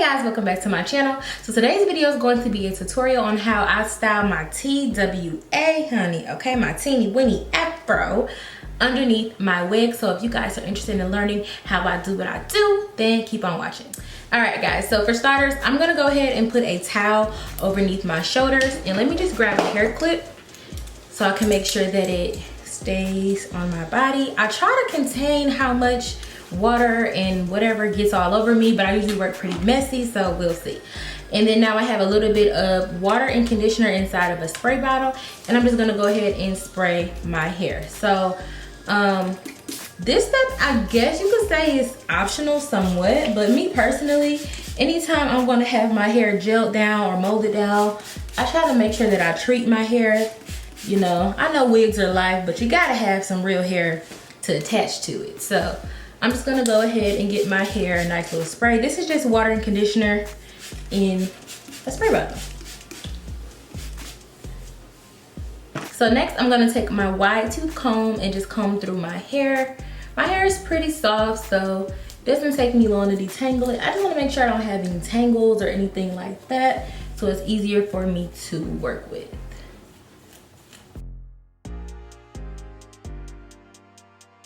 guys, welcome back to my channel. So today's video is going to be a tutorial on how I style my TWA, honey, okay, my teeny weeny afro underneath my wig. So if you guys are interested in learning how I do what I do, then keep on watching. All right guys, so for starters, I'm gonna go ahead and put a towel underneath my shoulders, and let me just grab a hair clip so I can make sure that it stays on my body. I try to contain how much water and whatever gets all over me, but I usually work pretty messy, so we'll see. And then now I have a little bit of water and conditioner inside of a spray bottle, and I'm just gonna go ahead and spray my hair. So this step, I guess you could say, is optional somewhat, but me personally, anytime I'm gonna have my hair gelled down or molded down, I try to make sure that I treat my hair. You know, I know wigs are life, but you gotta have some real hair to attach to it. So I'm just gonna go ahead and get my hair a nice little spray. This is just water and conditioner in a spray bottle. So next I'm gonna take my wide tooth comb and just comb through my hair. My hair is pretty soft, so it doesn't take me long to detangle it. I just wanna make sure I don't have any tangles or anything like that, so it's easier for me to work with.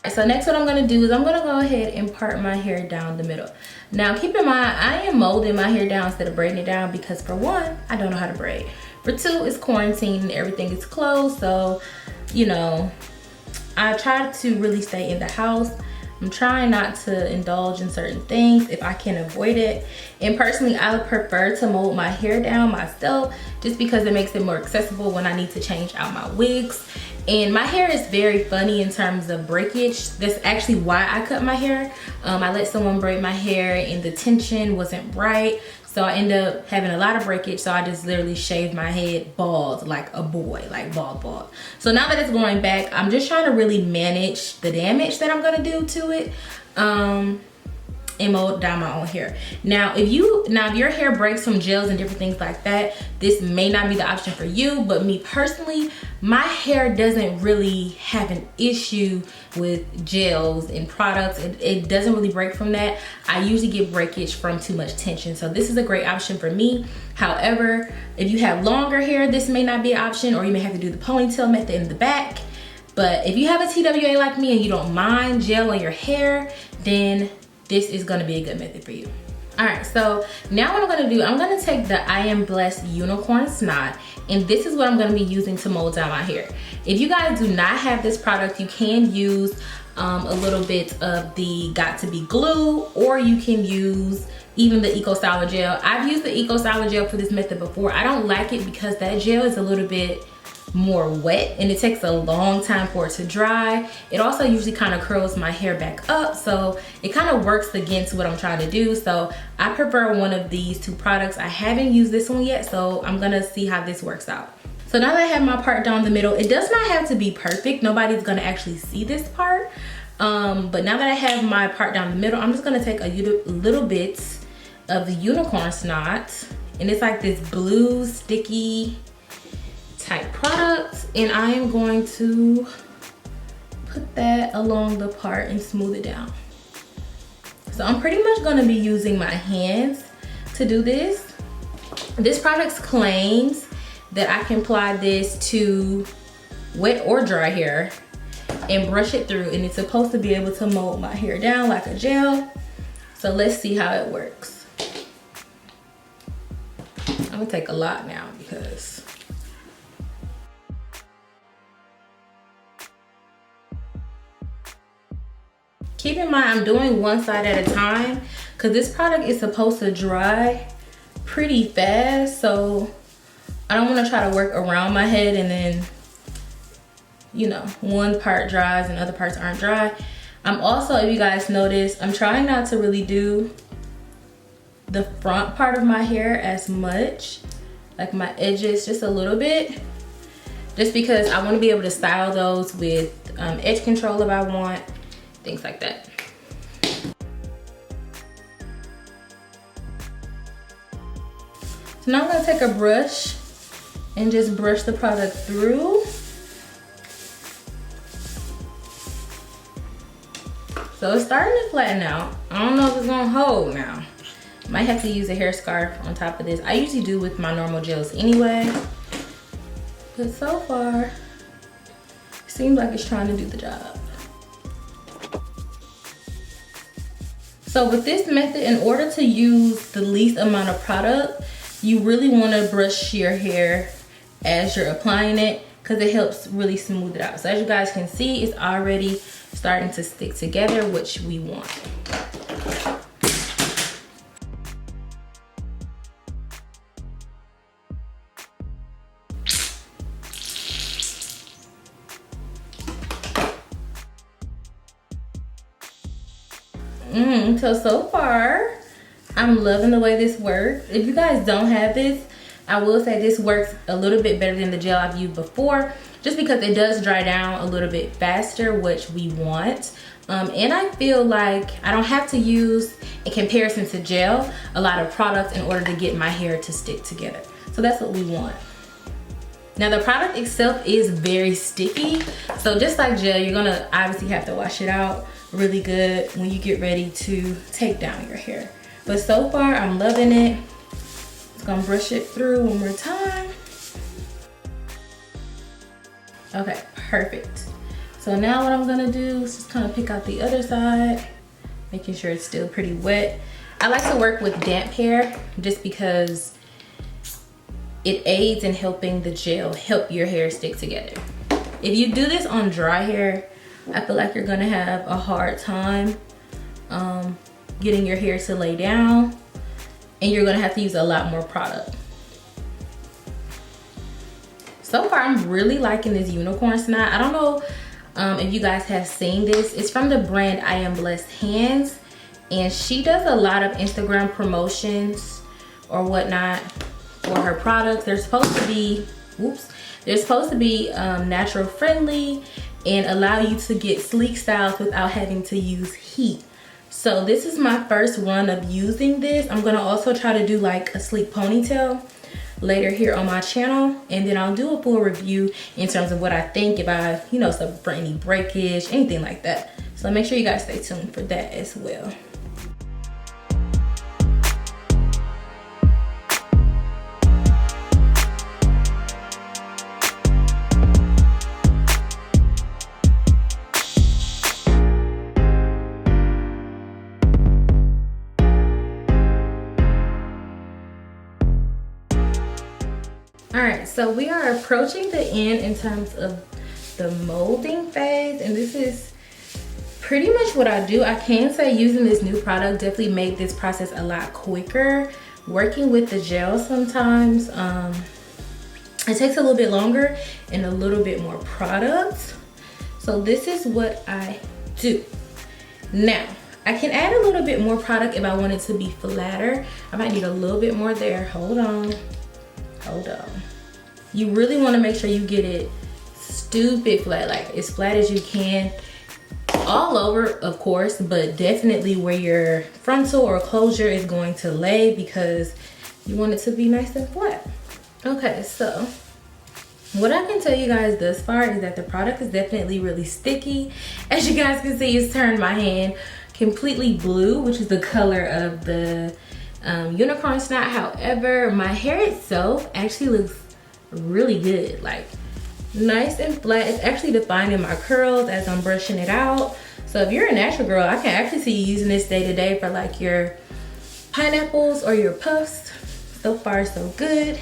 So next what I'm gonna do is I'm gonna go ahead and part my hair down the middle. Now keep in mind, I am molding my hair down instead of braiding it down because for one, I don't know how to braid. For two, it's quarantine and everything is closed, so you know, I try to really stay in the house. I'm trying not to indulge in certain things if I can avoid it. And personally, I would prefer to mold my hair down myself just because it makes it more accessible when I need to change out my wigs. And my hair is very funny in terms of breakage. That's actually why I cut my hair. I let someone braid my hair and the tension wasn't right. So I end up having a lot of breakage. So I just literally shaved my head bald like a boy, like bald. So now that it's going back, I'm just trying to really manage the damage that I'm gonna do to it. And mold down my own hair. Now if your hair breaks from gels and different things like that, this may not be the option for you, but me personally, my hair doesn't really have an issue with gels and products. It doesn't really break from that. I usually get breakage from too much tension, so this is a great option for me. However, if you have longer hair, this may not be an option, or you may have to do the ponytail method in the back. But if you have a TWA like me and you don't mind gel on your hair, then this is gonna be a good method for you. All right, so now what I'm gonna do, I'm gonna take the I Am Blessed Unicorn Snot, and this is what I'm gonna be using to mold down my hair. If you guys do not have this product, you can use a little bit of the Got To Be glue, or you can use even the Eco Styler gel. I've used the Eco Styler gel for this method before. I don't like it because that gel is a little bit more wet and it takes a long time for it to dry. It also usually kind of curls my hair back up, so it kind of works against what I'm trying to do. So I prefer one of these two products. I haven't used this one yet, so I'm gonna see how this works out. So now that I have my part down the middle, it does not have to be perfect. Nobody's gonna actually see this part. But now that I have my part down the middle, I'm just gonna take a little bit of the Unicorn Snot, and it's like this blue sticky type product, and I am going to put that along the part and smooth it down. So I'm pretty much going to be using my hands to do this. This product claims that I can apply this to wet or dry hair and brush it through, and it's supposed to be able to mold my hair down like a gel. So let's see how it works. I'm gonna take a lot now because keep in mind, I'm doing one side at a time because this product is supposed to dry pretty fast. So I don't want to try to work around my head and then, you know, one part dries and other parts aren't dry. I'm also, if you guys notice, I'm trying not to really do the front part of my hair as much, like my edges, just a little bit, just because I want to be able to style those with edge control if I want. Things like that. So now I'm gonna take a brush and just brush the product through. So it's starting to flatten out. I don't know if it's gonna hold now. Might have to use a hair scarf on top of this. I usually do with my normal gels anyway. But so far, it seems like it's trying to do the job. So with this method, in order to use the least amount of product, you really want to brush your hair as you're applying it, because it helps really smooth it out. So as you guys can see, it's already starting to stick together, which we want. So far, I'm loving the way this works. If you guys don't have this, I will say this works a little bit better than the gel I've used before, just because it does dry down a little bit faster, which we want. And I feel like I don't have to use, in comparison to gel, a lot of products in order to get my hair to stick together. So that's what we want. Now the product itself is very sticky. So just like gel, you're gonna obviously have to wash it out really good when you get ready to take down your hair. But so far, I'm loving it. Just gonna brush it through one more time. Okay, perfect. So now what I'm gonna do is just kind of pick out the other side, making sure it's still pretty wet. I like to work with damp hair just because it aids in helping the gel help your hair stick together. If you do this on dry hair, I feel like you're gonna have a hard time getting your hair to lay down, and you're gonna have to use a lot more product. So far, I'm really liking this Unicorn Snot. I don't know if you guys have seen this. It's from the brand I Am Blessed Hands, and she does a lot of Instagram promotions or whatnot for her products. They're supposed to be, natural friendly and allow you to get sleek styles without having to use heat. So this is my first run of using this. I'm gonna also try to do like a sleek ponytail later here on my channel, and then I'll do a full review in terms of what I think, if I, suffer any breakage, anything like that. So make sure you guys stay tuned for that as well. Alright, so we are approaching the end in terms of the molding phase, and this is pretty much what I do. I can say using this new product definitely made this process a lot quicker. Working with the gel sometimes, it takes a little bit longer and a little bit more product. So this is what I do. Now, I can add a little bit more product if I want it to be flatter. I might need a little bit more there. Hold on. You really want to make sure you get it stupid flat, like as flat as you can, all over of course, but definitely where your frontal or closure is going to lay, because you want it to be nice and flat. Okay, so what I can tell you guys thus far is that the product is definitely really sticky. As you guys can see, it's turned my hand completely blue, which is the color of the Unicorn Snot. However, my hair itself actually looks really good, like nice and flat. It's actually defining my curls as I'm brushing it out. So if you're a natural girl, I can actually see you using this day to day for like your pineapples or your puffs. So far so good.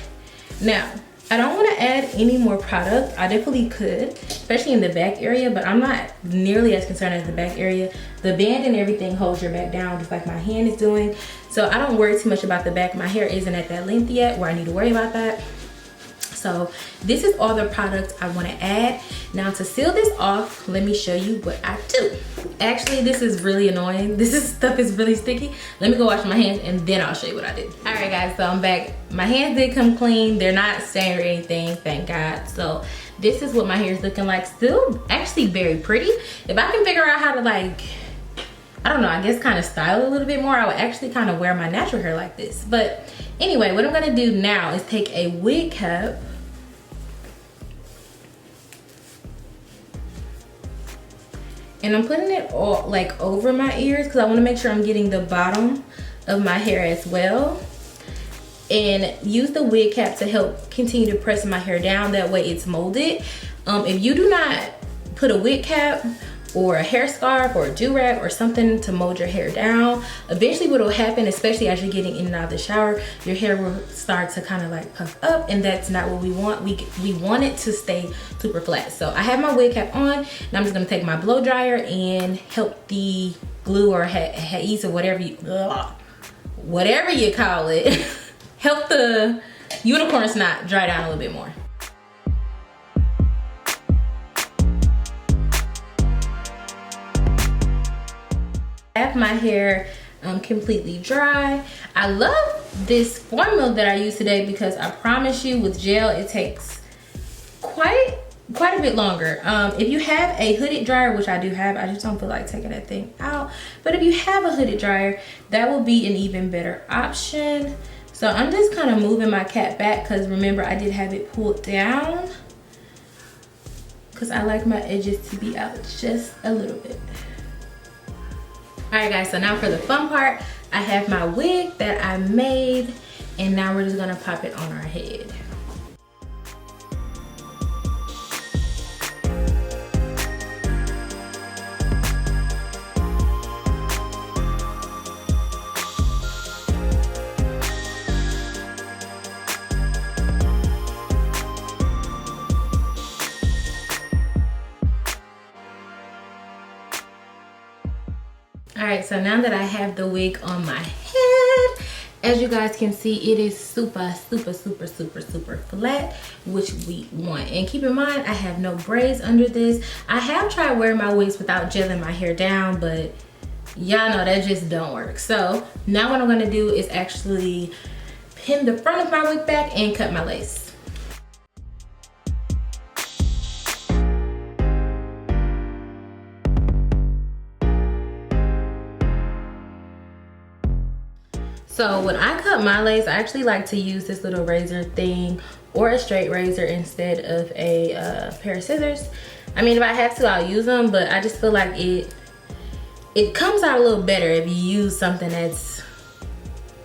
Now, I don't want to add any more product. I definitely could, especially in the back area, but I'm not nearly as concerned as the back area. The band and everything holds your back down just like my hand is doing. So I don't worry too much about the back. My hair isn't at that length yet where I need to worry about that. So this is all the products I want to add. Now to seal this off, let me show you what I do. Actually, this is really annoying. Stuff is really sticky. Let me go wash my hands and then I'll show you what I did. All right guys, so I'm back. My hands did come clean. They're not stained or anything, thank God. So this is what my hair is looking like. Still actually very pretty. If I can figure out how to like, I don't know, I guess kind of style a little bit more, I would actually kind of wear my natural hair like this. But anyway, what I'm gonna do now is take a wig cap and I'm putting it all like over my ears because I want to make sure I'm getting the bottom of my hair as well, and use the wig cap to help continue to press my hair down. That way it's molded. If you do not put a wig cap or a hair scarf or a do-rag or something to mold your hair down, eventually what will happen, especially as you're getting in and out of the shower, your hair will start to kind of like puff up, and that's not what we want. We want it to stay super flat. So I have my wig cap on. Now I'm just gonna take my blow dryer and help the glue or haze or whatever you call it help the unicorn snot dry down a little bit more. I have my hair completely dry. I love this formula that I use today because I promise you with gel it takes quite a bit longer. If you have a hooded dryer, which I do have, I just don't feel like taking that thing out, but if you have a hooded dryer, that will be an even better option. So I'm just kind of moving my cap back because remember I did have it pulled down because I like my edges to be out just a little bit. Alright guys, so now for the fun part, I have my wig that I made, and now we're just gonna pop it on our head. Alright, so now that I have the wig on my head, as you guys can see, it is super flat, which we want. And keep in mind, I have no braids under this. I have tried wearing my wigs without gelling my hair down, but y'all know that just don't work. So now what I'm gonna do is actually pin the front of my wig back and cut my lace. So when I cut my lace, I actually like to use this little razor thing or a straight razor instead of a pair of scissors. I mean, if I have to, I'll use them, but I just feel like it comes out a little better if you use something that's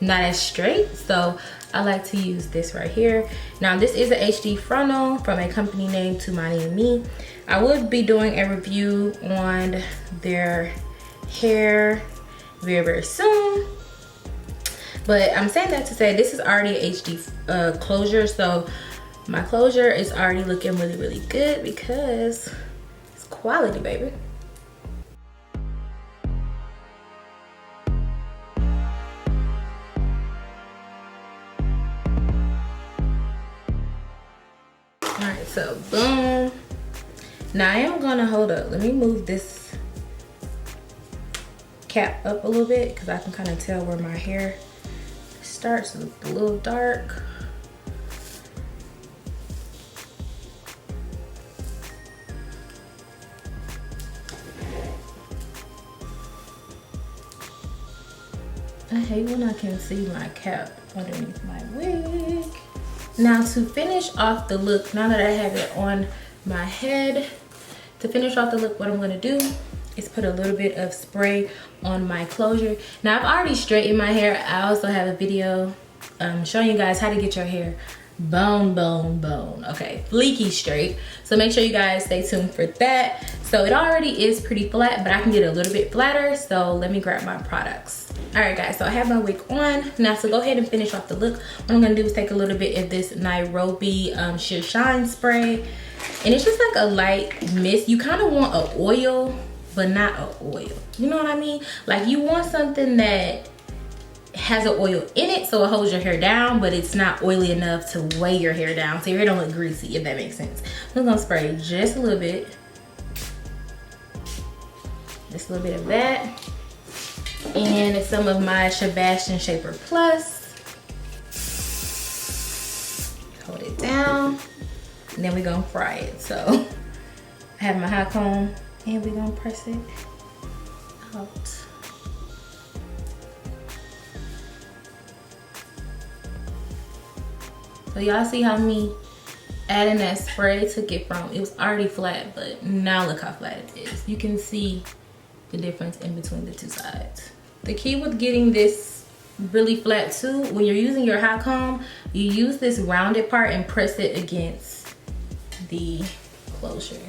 not as straight. So I like to use this right here. Now this is a HD frontal from a company named Tumani and Me. I would be doing a review on their hair very soon. But I'm saying that to say this is already a HD closure, so my closure is already looking really good because it's quality, baby. Alright, so boom. Now I am gonna hold up. Let me move this cap up a little bit because I can kind of tell where my hair starts to look a little dark. I hate when I can see my cap underneath my wig. Now to finish off the look, now that I have it on my head, to finish off the look, what I'm gonna do is put a little bit of spray on my closure. Now I've already straightened my hair. I also have a video showing you guys how to get your hair bone, okay, fleeky straight. So make sure you guys stay tuned for that. So it already is pretty flat, but I can get a little bit flatter. So let me grab my products. All right guys, so I have my wig on. Now to go ahead and finish off the look, what I'm gonna do is take a little bit of this Nairobi Sheer Shine spray. And it's just like a light mist. You kind of want an oil, but not an oil. You know what I mean? Like you want something that has an oil in it so it holds your hair down, but it's not oily enough to weigh your hair down so your hair don't look greasy, if that makes sense. I'm gonna spray just a little bit. Just a little bit of that. And some of my Sebastian Shaper Plus. Hold it down. And then we're gonna fry it. So I have my hot comb and we're gonna press it out. So y'all see how me adding that spray took it from, it was already flat, but now look how flat it is. You can see the difference in between the two sides. The key with getting this really flat too, when you're using your hot comb, you use this rounded part and press it against the closure.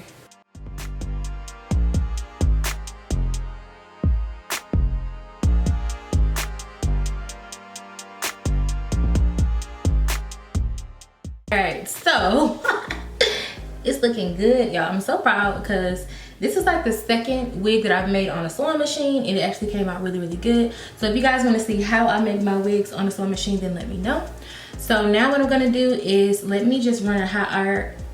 All right, so it's looking good, y'all. I'm so proud because this is like the second wig that I've made on a sewing machine, and it actually came out really, really good. So if you guys want to see how I make my wigs on a sewing machine, then let me know. So now what I'm gonna do is let me just run a hot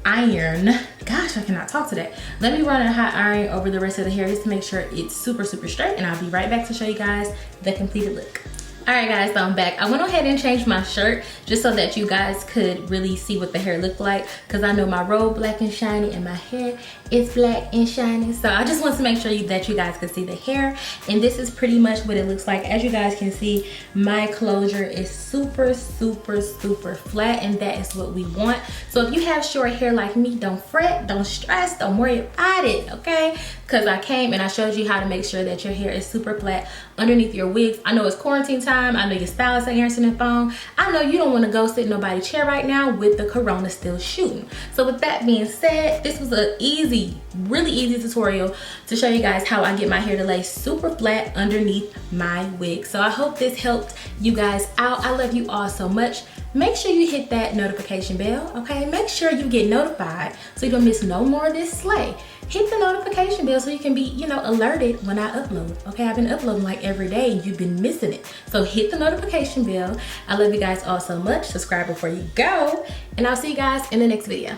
iron. Gosh, I cannot talk today. Let me run a hot iron over the rest of the hair just to make sure it's super, super straight, and I'll be right back to show you guys the completed look. All right guys, so I'm back. I went ahead and changed my shirt just so that you guys could really see what the hair looked like, because I know my robe black and shiny and my hair is black and shiny. So I just want to make sure that you guys can see the hair, and this is pretty much what it looks like. As you guys can see, my closure is super, super, super flat, and that is what we want. So if you have short hair like me, don't fret, don't stress, don't worry about it, okay? Because I came and I showed you how to make sure that your hair is super flat underneath your wigs. I know it's quarantine time. I know your stylist ain't answering the phone. I know you don't want to go sit in nobody's chair right now with the corona still shooting. So with that being said, this was an easy, really easy tutorial to show you guys how I get my hair to lay super flat underneath my wig. So I hope this helped you guys out. I love you all so much. Make sure you hit that notification bell, okay? Make sure you get notified so you don't miss no more of this slay. Hit the notification bell so you can be, you know, alerted when I upload, okay? I've been uploading like every day and you've been missing it. So hit the notification bell. I love you guys all so much. Subscribe before you go, and I'll see you guys in the next video.